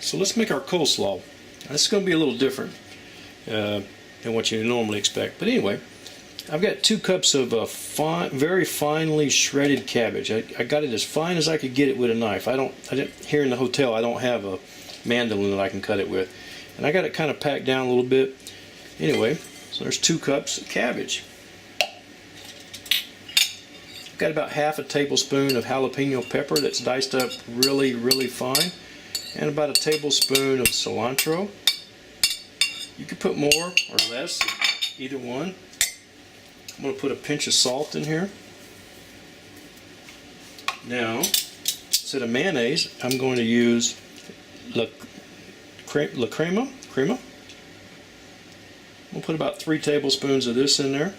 So let's make our coleslaw. This is going to be a little different than what you normally expect. But anyway, I've got 2 cups of very finely shredded cabbage. I got it as fine as I could get it with a knife. Here in the hotel, I don't have a mandolin that I can cut it with. And I got it kind of packed down a little bit. Anyway, so there's 2 cups of cabbage. I've got about half a tablespoon of jalapeno pepper that's diced up really, really fine. And about a tablespoon of cilantro. You could put more or less, either one. I'm going to put a pinch of salt in here. Now, instead of mayonnaise, I'm going to use La Crema. We'll put about 3 tablespoons of this in there.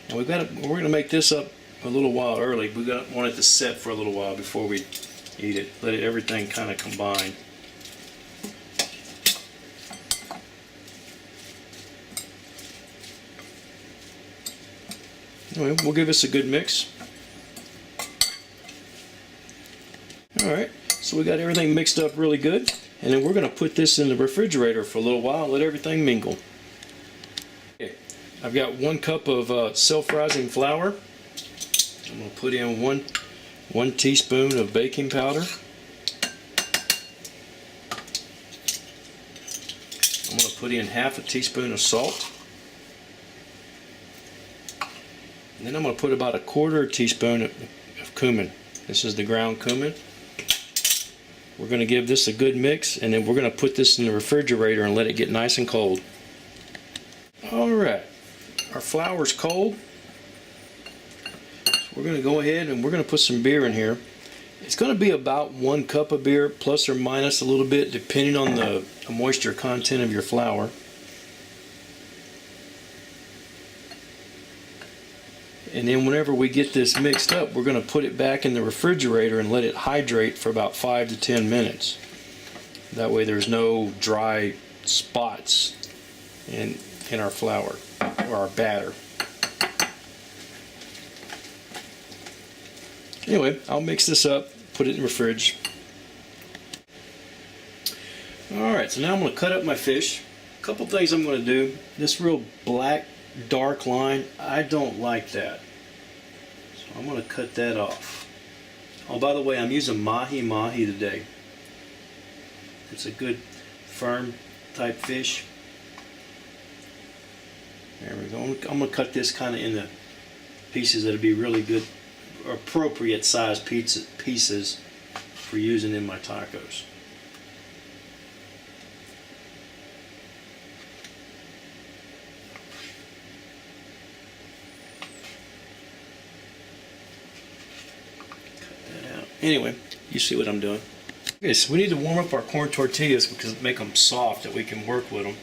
And we're going to make this up a little while early. We want it to set for a little while before we eat it. Let everything kind of combine. Anyway, we'll give this a good mix. Alright, so we got everything mixed up really good. And then we're going to put this in the refrigerator for a little while and let everything mingle. Okay, I've got 1 cup of self-rising flour. I'm going to put in one teaspoon of baking powder. I'm going to put in half a teaspoon of salt. And then I'm going to put about a 1/4 teaspoon of cumin. This is the ground cumin. We're going to give this a good mix, and then we're going to put this in the refrigerator and let it get nice and cold. Alright, our flour's cold. We're going to go ahead and we're going to put some beer in here. It's going to be about 1 cup of beer, plus or minus a little bit, depending on the moisture content of your flour. And then whenever we get this mixed up, we're going to put it back in the refrigerator and let it hydrate for about 5 to 10 minutes. That way there's no dry spots in our flour or our batter. Anyway, I'll mix this up, put it in the fridge. Alright, so now I'm going to cut up my fish. A couple things I'm going to do. This real black, dark line, I don't like that. So I'm going to cut that off. Oh, by the way, I'm using mahi today. It's a good, firm type fish. There we go. I'm going to cut this kind of into pieces that'll be really good, appropriate size pieces for using in my tacos. Cut that out. Anyway, you see what I'm doing. Okay, so we need to warm up our corn tortillas because make them soft that we can work with them.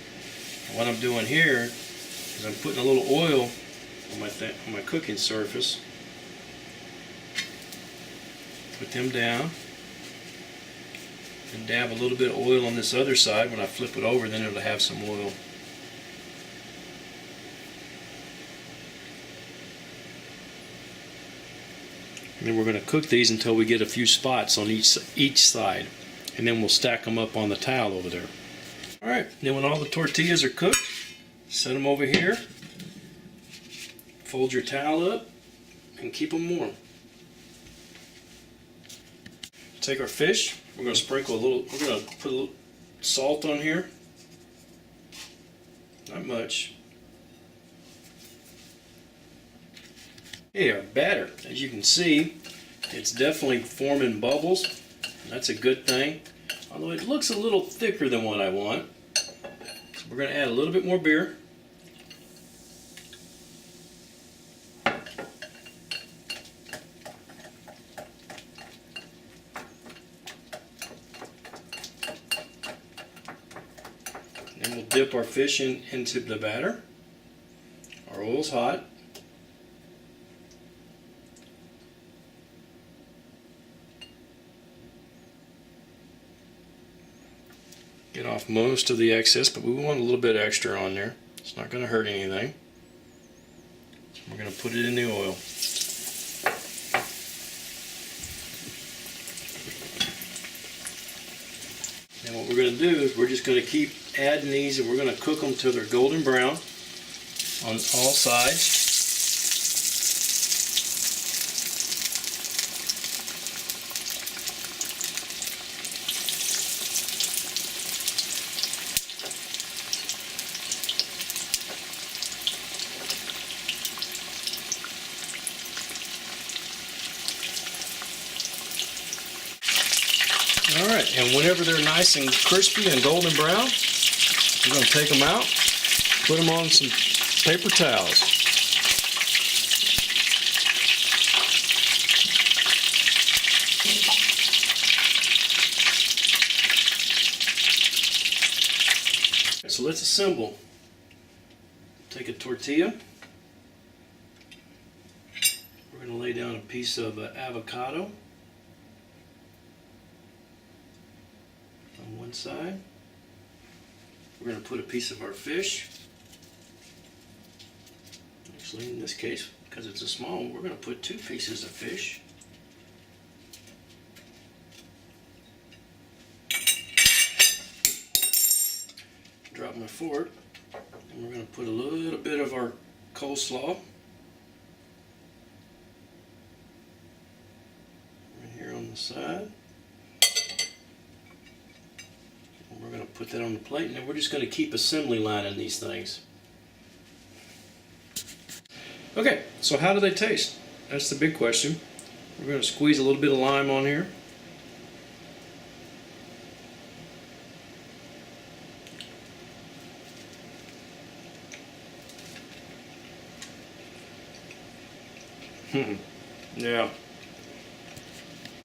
And what I'm doing here is I'm putting a little oil on my cooking surface. Put them down and dab a little bit of oil on this other side. When I flip it over, then it'll have some oil. And then we're going to cook these until we get a few spots on each side, and then we'll stack them up on the towel over there. Alright, then when all the tortillas are cooked, set them over here, fold your towel up, and keep them warm. Take our fish, we're going to sprinkle a little, we're going to put a little salt on here. Not much. Okay, our batter, as you can see, it's definitely forming bubbles. That's a good thing. Although it looks a little thicker than what I want. So we're going to add a little bit more beer. Then we'll dip our fish into the batter. Our oil's hot. Get off most of the excess, but we want a little bit extra on there. It's not going to hurt anything. We're going to put it in the oil. And what we're going to do is we're just going to keep adding these, and we're going to cook them till they're golden brown on all sides. Alright, and whenever they're nice and crispy and golden brown, we're going to take them out, put them on some paper towels. So let's assemble. Take a tortilla. We're going to lay down a piece of avocado on one side. We're going to put a piece of our fish. Actually, in this case, because it's a small one, we're going to put 2 pieces of fish. Drop my fork, and we're going to put a little bit of our coleslaw right here on the side. And we're going to put that on the plate, and then we're just going to keep assembly lining these things. Okay, so how do they taste? That's the big question. We're going to squeeze a little bit of lime on here. Yeah,